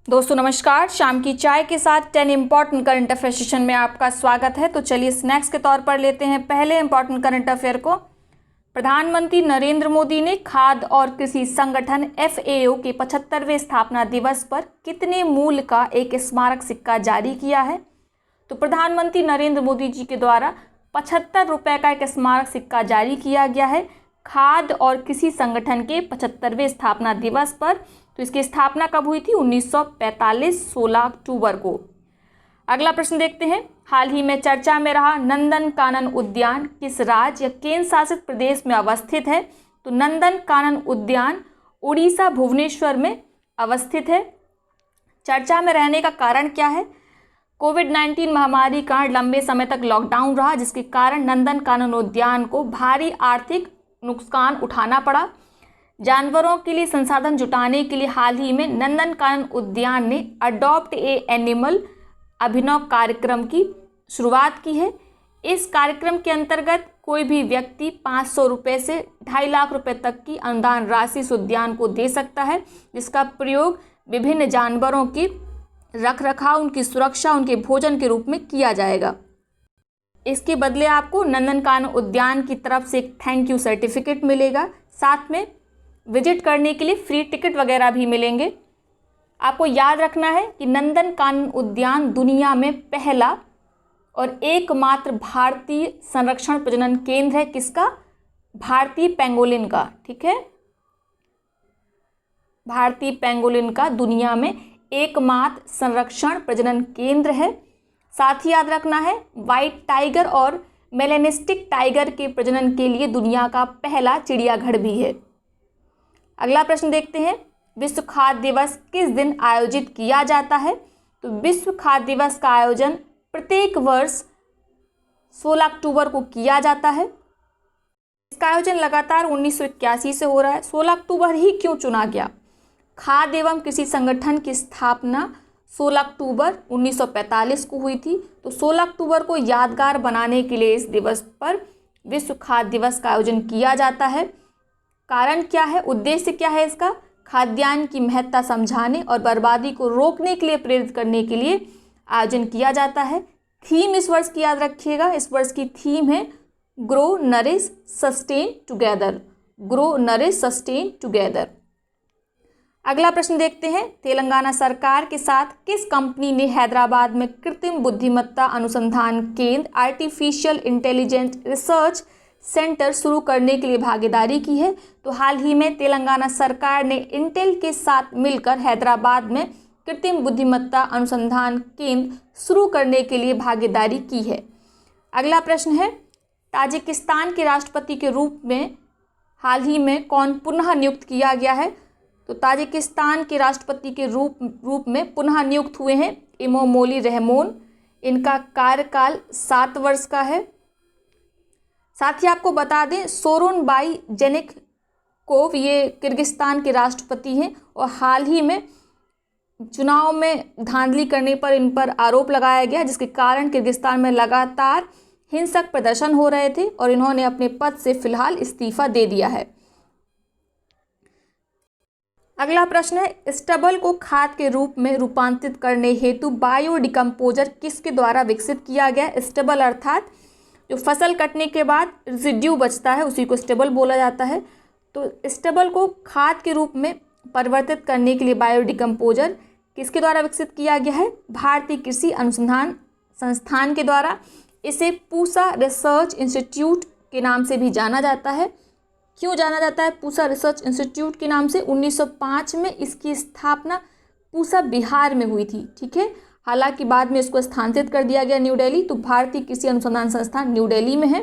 दोस्तों नमस्कार। शाम की चाय के साथ 10 इंपॉर्टेंट करंट अफेयर सेशन में आपका स्वागत है। तो चलिए स्नैक्स के तौर पर लेते हैं पहले इंपॉर्टेंट करंट अफेयर को। प्रधानमंत्री नरेंद्र मोदी ने खाद्य और कृषि संगठन FAO के 75वें स्थापना दिवस पर कितने मूल्य का एक स्मारक सिक्का जारी किया है? तो प्रधानमंत्री नरेंद्र मोदी जी के द्वारा 75 रुपये का एक स्मारक सिक्का जारी किया गया है खाद्य और कृषि संगठन के 75वें स्थापना दिवस पर। तो इसकी स्थापना कब हुई थी? 1945 16 अक्टूबर को। अगला प्रश्न देखते हैं। हाल ही में चर्चा में रहा नंदन कानन उद्यान किस राज्य या केंद्र शासित प्रदेश में अवस्थित है? तो नंदन कानन उद्यान उड़ीसा भुवनेश्वर में अवस्थित है। चर्चा में रहने का कारण क्या है? कोविड-19 महामारी का लंबे समय तक लॉकडाउन रहा, जिसके कारण नंदन कानन उद्यान को भारी आर्थिक नुकसान उठाना पड़ा। जानवरों के लिए संसाधन जुटाने के लिए हाल ही में नंदन कानन उद्यान ने अडॉप्ट ए एनिमल अभिनव कार्यक्रम की शुरुआत की है। इस कार्यक्रम के अंतर्गत कोई भी व्यक्ति 500 रुपये से 2.5 लाख रुपए तक की अनुदान राशि इस उद्यान को दे सकता है, जिसका प्रयोग विभिन्न जानवरों की रखरखाव, उनकी सुरक्षा, उनके भोजन के रूप में किया जाएगा। इसके बदले आपको नंदन कानन उद्यान की तरफ से एक थैंक यू सर्टिफिकेट मिलेगा। साथ में विजिट करने के लिए फ्री टिकट वगैरह भी मिलेंगे। आपको याद रखना है कि नंदन कानन उद्यान दुनिया में पहला और एकमात्र भारतीय संरक्षण प्रजनन केंद्र है। किसका? भारतीय पेंगोलिन का। ठीक है, भारतीय पेंगोलिन का दुनिया में एकमात्र संरक्षण प्रजनन केंद्र है। साथ ही याद रखना है व्हाइट टाइगर और मेलेनिस्टिक टाइगर के प्रजनन के लिए दुनिया का पहला चिड़ियाघर भी है। अगला प्रश्न देखते हैं। विश्व खाद्य दिवस किस दिन आयोजित किया जाता है? तो विश्व खाद्य दिवस का आयोजन प्रत्येक वर्ष 16 अक्टूबर को किया जाता है। इसका आयोजन लगातार 1981 से हो रहा है। 16 अक्टूबर ही क्यों चुना गया? खाद्य एवं कृषि संगठन की स्थापना 16 अक्टूबर 1945 को हुई थी। तो 16 अक्टूबर को यादगार बनाने के लिए इस दिवस पर विश्व खाद्य दिवस का आयोजन किया जाता है। कारण क्या है? उद्देश्य क्या है इसका? खाद्यान्न की महत्ता समझाने और बर्बादी को रोकने के लिए प्रेरित करने के लिए आयोजन किया जाता है। थीम इस वर्ष की याद रखिएगा। इस वर्ष की थीम है grow nourish sustain together. Grow nourish sustain together. अगला प्रश्न देखते हैं। तेलंगाना सरकार के साथ किस कंपनी ने हैदराबाद में कृत्रिम बुद्धिमत्ता अनुसंधान केंद्र आर्टिफिशियल इंटेलिजेंस रिसर्च सेंटर शुरू करने के लिए भागीदारी की है? तो हाल ही में तेलंगाना सरकार ने इंटेल के साथ मिलकर हैदराबाद में कृत्रिम बुद्धिमत्ता अनुसंधान केंद्र शुरू करने के लिए भागीदारी की है। अगला प्रश्न है। ताजिकिस्तान के राष्ट्रपति के रूप में हाल ही में कौन पुनः नियुक्त किया गया है? तो ताजिकिस्तान के राष्ट्रपति के रूप में पुनः नियुक्त हुए हैं इमोमोली रहमोन। इनका कार्यकाल 7 वर्ष का है। साथ ही आपको बता दें सोरोनबाई जेनेकोव ये किर्गिस्तान के राष्ट्रपति हैं और हाल ही में चुनाव में धांधली करने पर इन पर आरोप लगाया गया, जिसके कारण किर्गिस्तान में लगातार हिंसक प्रदर्शन हो रहे थे और इन्होंने अपने पद से फिलहाल इस्तीफा दे दिया है। अगला प्रश्न है। स्टबल को खाद के रूप में रूपांतरित करने हेतु बायोडिकम्पोजर किसके द्वारा विकसित किया गया? स्टबल अर्थात जो फसल कटने के बाद रेसिड्यू बचता है उसी को स्टेबल बोला जाता है। तो स्टेबल को खाद के रूप में परिवर्तित करने के लिए बायोडिकम्पोजर किसके द्वारा विकसित किया गया है? भारतीय कृषि अनुसंधान संस्थान के द्वारा। इसे पूसा रिसर्च इंस्टीट्यूट के नाम से भी जाना जाता है। क्यों जाना जाता है पूसा रिसर्च इंस्टीट्यूट के नाम से? 1905 में इसकी स्थापना पूसा बिहार में हुई थी। ठीक है, हालांकि बाद में इसको स्थानांतरित कर दिया गया न्यू दिल्ली। तो भारतीय कृषि अनुसंधान संस्थान न्यू दिल्ली में है।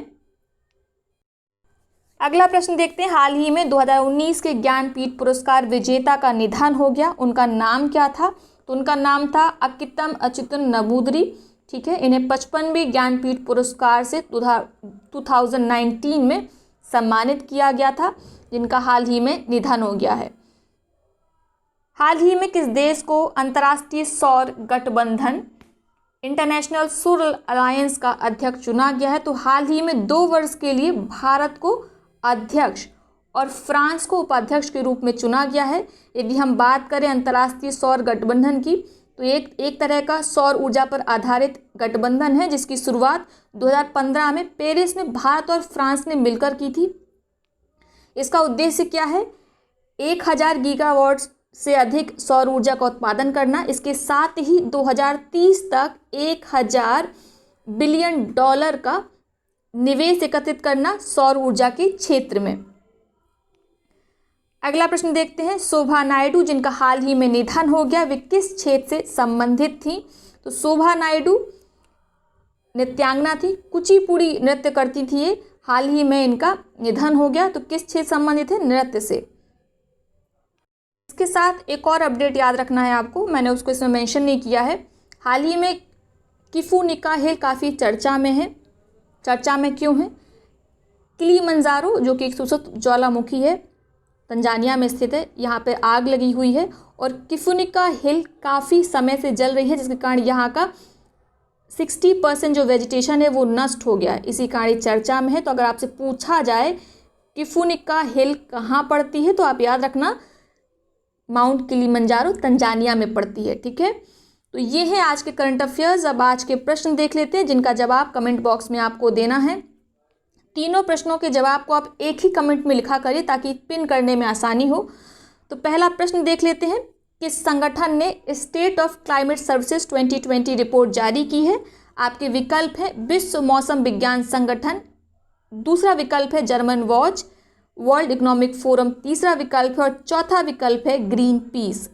अगला प्रश्न देखते हैं। हाल ही में 2019 के ज्ञानपीठ पुरस्कार विजेता का निधन हो गया। उनका नाम क्या था? तो उनका नाम था अकितम अच्युतन नबूदरी। ठीक है, इन्हें 55वें ज्ञानपीठ पुरस्कार से 2019 में सम्मानित किया गया था, जिनका हाल ही में निधन हो गया है। हाल ही में किस देश को अंतर्राष्ट्रीय सौर गठबंधन इंटरनेशनल सोलर अलायंस का अध्यक्ष चुना गया है? तो हाल ही में 2 वर्ष के लिए भारत को अध्यक्ष और फ्रांस को उपाध्यक्ष के रूप में चुना गया है। यदि हम बात करें अंतर्राष्ट्रीय सौर गठबंधन की, तो एक तरह का सौर ऊर्जा पर आधारित गठबंधन है जिसकी शुरुआत 2015 में पेरिस में भारत और फ्रांस ने मिलकर की थी। इसका उद्देश्य क्या है? 1000 गीगावाट से अधिक सौर ऊर्जा का उत्पादन करना, इसके साथ ही 2030 तक 1000 बिलियन डॉलर का निवेश एकत्रित करना सौर ऊर्जा के क्षेत्र में। अगला प्रश्न देखते हैं, शोभा नायडू जिनका हाल ही में निधन हो गया, वे किस क्षेत्र से संबंधित थी? तो शोभा नायडू नृत्यांगना थी, कुचिपुड़ी नृत्य करती थी ये, हाल ही में इनका निधन हो गया। तो किस क्षेत्र संबंधित है? नृत्य से। इसके साथ एक और अपडेट याद रखना है आपको, मैंने उसको इसमें मेंशन नहीं किया है। हाल ही में किफुनिका हिल काफ़ी चर्चा में है। चर्चा में क्यों है? किलिमंजारो जो कि एक सुसप्त ज्वालामुखी है, तंजानिया में स्थित है, यहाँ पे आग लगी हुई है और किफुनिका हिल काफ़ी समय से जल रही है, जिसके कारण यहाँ का 60% जो वेजिटेशन है वो नष्ट हो गया है, इसी कारण चर्चा में है। तो अगर आपसे पूछा जाए किफुनिका हिल कहाँ पड़ती है, तो आप याद रखना माउंट किलिमंजारो तंजानिया में पड़ती है। ठीक है, तो ये है आज के करंट अफेयर्स। अब आज के प्रश्न देख लेते हैं जिनका जवाब कमेंट बॉक्स में आपको देना है। तीनों प्रश्नों के जवाब को आप एक ही कमेंट में लिखा करिए ताकि पिन करने में आसानी हो। तो पहला प्रश्न देख लेते हैं, किस संगठन ने state of climate services 2020 report जारी की है? आपके विकल्प है विश्व मौसम विज्ञान संगठन, दूसरा विकल्प है German watch, world economic forum तीसरा विकल्प है और चौथा विकल्प है ग्रीन पीस।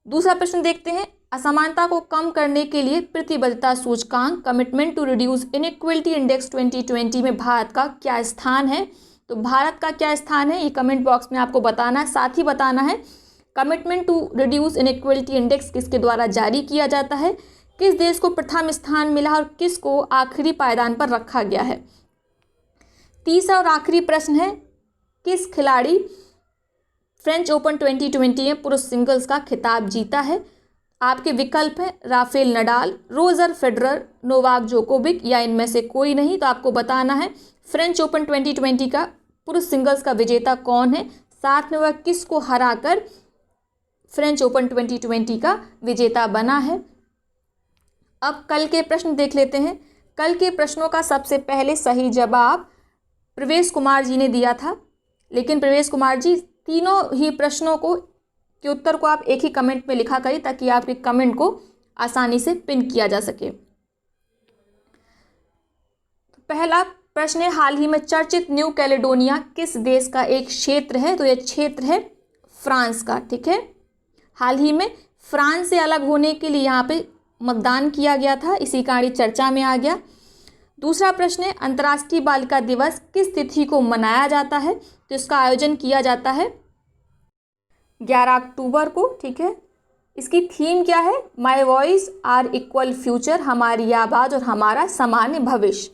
दूसरा प्रश्न देखते हैं, असमानता को कम करने के लिए प्रतिबद्धता सूचकांक commitment to reduce inequality index 2020 में भारत का क्या स्थान है? तो भारत का क्या स्थान है ये कमेंट बॉक्स में आपको बताना है। साथ ही बताना है commitment to reduce inequality index किसके द्वारा जारी किया जाता है, किस देश को प्रथम स्थान मिला और किसको आखिरी पायदान पर रखा गया है। तीसरा और आखिरी प्रश्न है, किस खिलाड़ी फ्रेंच ओपन 2020 में पुरुष सिंगल्स का खिताब जीता है? आपके विकल्प है Rafael Nadal, Roger Federer, Novak Djokovic या इनमें से कोई नहीं। तो आपको बताना है फ्रेंच ओपन 2020 का पुरुष सिंगल्स का विजेता कौन है, साथ में वह किसको हराकर फ्रेंच ओपन 2020 का विजेता बना है। अब कल के प्रश्न देख लेते हैं। कल के प्रश्नों का सबसे पहले सही जवाब प्रवेश कुमार जी ने दिया था, लेकिन प्रवेश कुमार जी तीनों ही प्रश्नों के उत्तर को आप एक ही कमेंट में लिखा करिए ताकि आपके कमेंट को आसानी से पिन किया जा सके। पहला प्रश्न है, हाल ही में चर्चित न्यू कैलेडोनिया किस देश का एक क्षेत्र है? तो यह क्षेत्र है फ्रांस का। ठीक है, हाल ही में फ्रांस से अलग होने के लिए यहाँ पे मतदान किया गया था, इसी कारण चर्चा में आ गया। दूसरा प्रश्न है, अंतर्राष्ट्रीय बालिका दिवस किस तिथि को मनाया जाता है? तो इसका आयोजन किया जाता है 11 अक्टूबर को। ठीक है, इसकी थीम क्या है? My voice our equal future, हमारी आवाज़ और हमारा सामान्य भविष्य।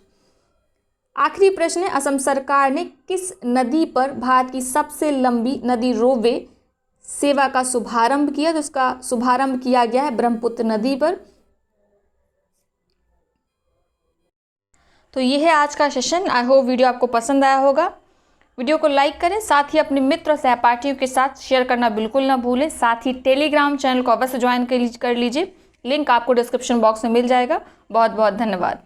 आखिरी प्रश्न है, असम सरकार ने किस नदी पर भारत की सबसे लंबी नदी रोपवे सेवा का शुभारंभ किया? तो इसका शुभारंभ किया गया है ब्रह्मपुत्र नदी पर। तो ये है आज का सेशन। आई होप वीडियो आपको पसंद आया होगा। वीडियो को लाइक करें, साथ ही अपने मित्र और सहपाठियों के साथ शेयर करना बिल्कुल ना भूलें। साथ ही टेलीग्राम चैनल को अवश्य ज्वाइन कर लीजिए, लिंक आपको डिस्क्रिप्शन बॉक्स में मिल जाएगा। बहुत बहुत धन्यवाद।